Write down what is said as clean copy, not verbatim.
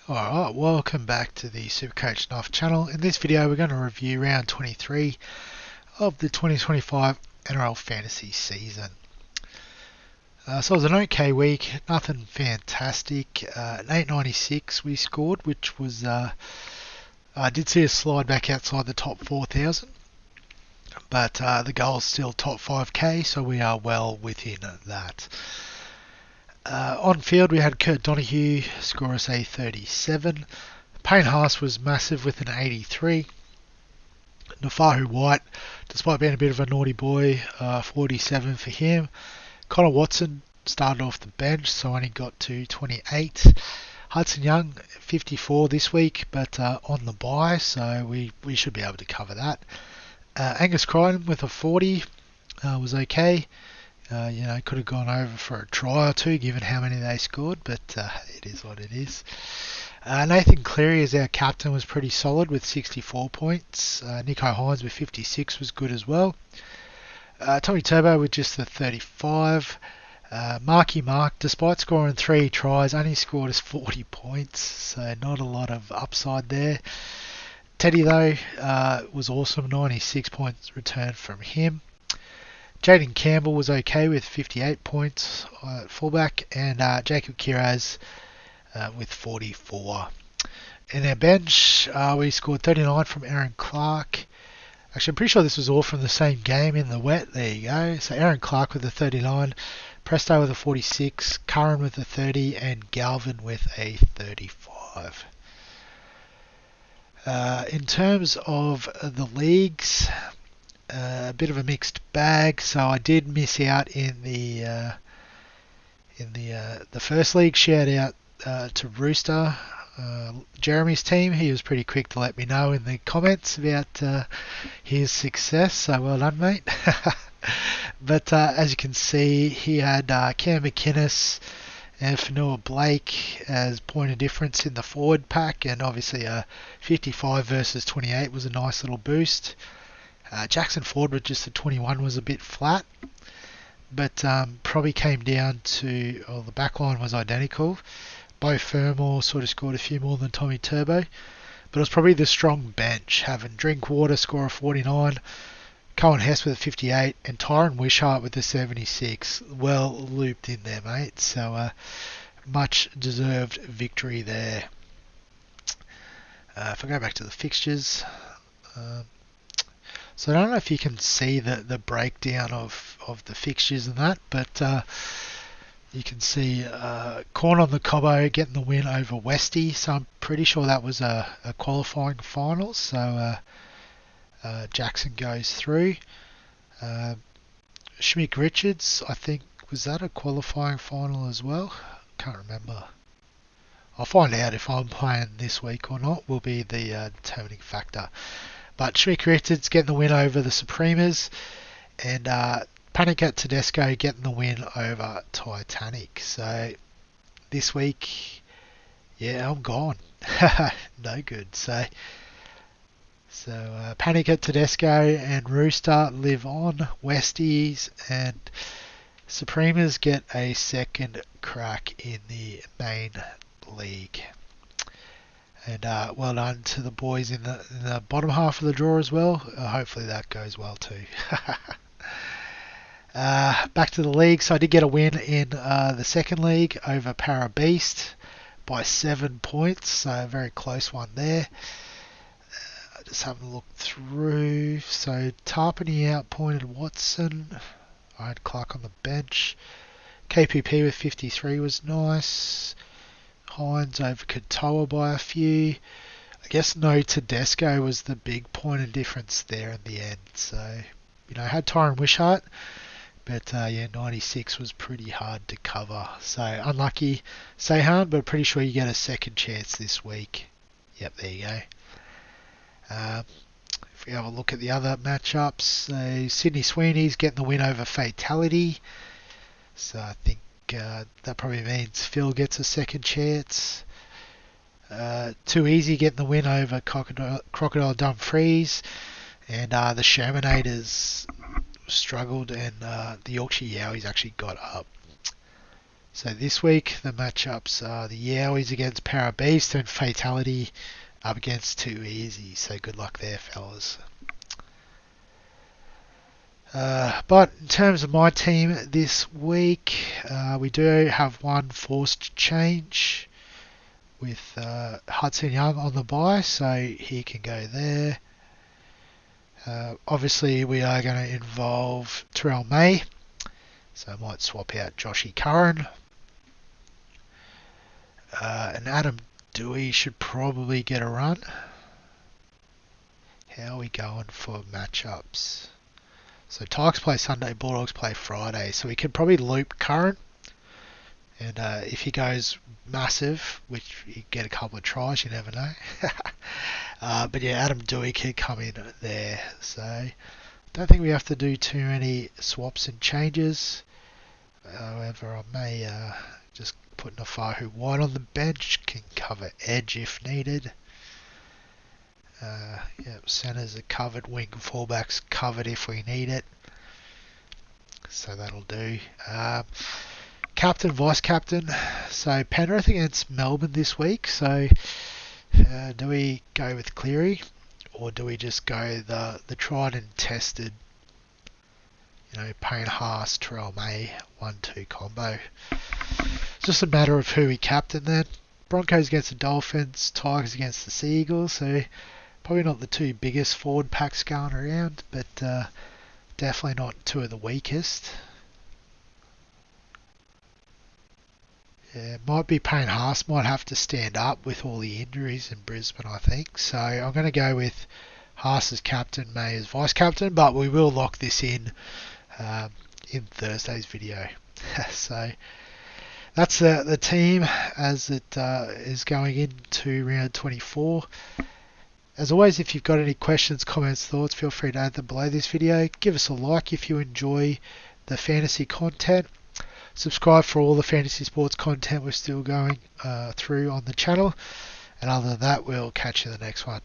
Alright, welcome back to the Supercoach Knife channel. In this video we're going to review round 23 of the 2025 NRL Fantasy season. So it was an okay week, nothing fantastic. An 896 we scored, which was, I did see a slide back outside the top 4,000, but the goal's still top 5k, so we are well within that. On field we had Kurt Donahue score us a 37. Payne Haas was massive with an 83. Nafahu White, despite being a bit of a naughty boy, 47 for him. Connor Watson started off the bench, so only got to 28. Hudson Young 54 this week, but on the bye, so we should be able to cover that. Angus Crichton with a 40 was okay. Could have gone over for a try or two given how many they scored, but it is what it is. Nathan Cleary as our captain was pretty solid with 64 points. Nicho Hynes with 56 was good as well. Tommy Turbo with just the 35. Marky Mark, despite scoring 3 tries, only scored us 40 points, so not a lot of upside there. Teddy though was awesome, 96 points returned from him. Jaden Campbell was okay with 58 points at fullback, and Jacob Kiraz with 44. In our bench, we scored 39 from Aaron Clark. Actually, I'm pretty sure this was all from the same game in the wet. There you go. So Aaron Clark with a 39, Presto with a 46, Curran with a 30, and Galvin with a 35. In terms of the leagues, a bit of a mixed bag. So I did miss out in the first league. Shout out to Rooster, Jeremy's team. He was pretty quick to let me know in the comments about his success. So well done, mate. But as you can see, he had Cam McInnes and Fanua Blake as point of difference in the forward pack, and obviously 55 versus 28 was a nice little boost. Jackson Ford with just a 21 was a bit flat, but probably came down to, the back line was identical. Bo Fermor sort of scored a few more than Tommy Turbo, but it was probably the strong bench, having Drinkwater score a 49, Cohen Hess with a 58, and Tyron Wishart with a 76. Well looped in there, mate, so much deserved victory there. If I go back to the fixtures, so I don't know if you can see the breakdown of the fixtures and that, but you can see Corn on the Cobbo getting the win over Westy, so I'm pretty sure that was a qualifying final, so Jackson goes through. Schmick Richards, I think, was that a qualifying final as well? Can't remember. I'll find out if I'm playing this week or not, will be the determining factor. But Schmick Richards getting the win over the Supremers, and Panicat Tedesco getting the win over Titanic. So this week, yeah, I'm gone. No good. So Panicat Tedesco and Rooster live on. Westies and Supremers get a second crack in the main league. And well done to the boys in the bottom half of the draw as well. Hopefully that goes well too. Back to the league. So I did get a win in the second league over Para Beast by 7 points. So a very close one there. Just having a look through. So Tarpany outpointed Watson. I had Clark on the bench. KPP with 53 was nice. Hines over Katoa by a few. I guess no Tedesco was the big point of difference there in the end. So, I had Tyron Wishart, but 96 was pretty hard to cover. So unlucky, Seyhan, but pretty sure you get a second chance this week. Yep, there you go. If we have a look at the other matchups, so Sydney Sweeney's getting the win over Fatality. So I think that probably means Phil gets a second chance. Too Easy getting the win over Crocodile Dumfries, and the Shermanators struggled, and the Yorkshire Yowies actually got up. So this week the matchups are the Yowies against Para Beast and Fatality up against Too Easy. So good luck there, fellas. But in terms of my team this week, we do have one forced change with Hudson Young on the bye, so he can go there. Obviously, we are going to involve Terrell May, so I might swap out Joshy Curran. And Adam Dewey should probably get a run. How are we going for matchups? So Tigers play Sunday, Bulldogs play Friday, so we could probably loop Curran. And if he goes massive, which you get a couple of tries, you never know. But yeah, Adam Dewey could come in there. So don't think we have to do too many swaps and changes. However, I may just put Nafahu White on the bench, can cover edge if needed. Centres are covered, wing fullbacks covered if we need it. So that'll do. Captain, vice captain. So Penrith against Melbourne this week. So do we go with Cleary, or do we just go the tried and tested, Payne Haas, Terrell May 1-2 combo? It's just a matter of who we captain then. Broncos against the Dolphins, Tigers against the Sea Eagles. So probably not the two biggest forward packs going around, but definitely not two of the weakest. Yeah, might be Payne Haas might have to stand up with all the injuries in Brisbane, I think. So I'm going to go with Haas as captain, May as vice captain, but we will lock this in Thursday's video. So that's the team as it is going into round 24. As always, if you've got any questions, comments, thoughts, feel free to add them below this video. Give us a like if you enjoy the fantasy content. Subscribe for all the fantasy sports content we're still going through on the channel. And other than that, we'll catch you in the next one.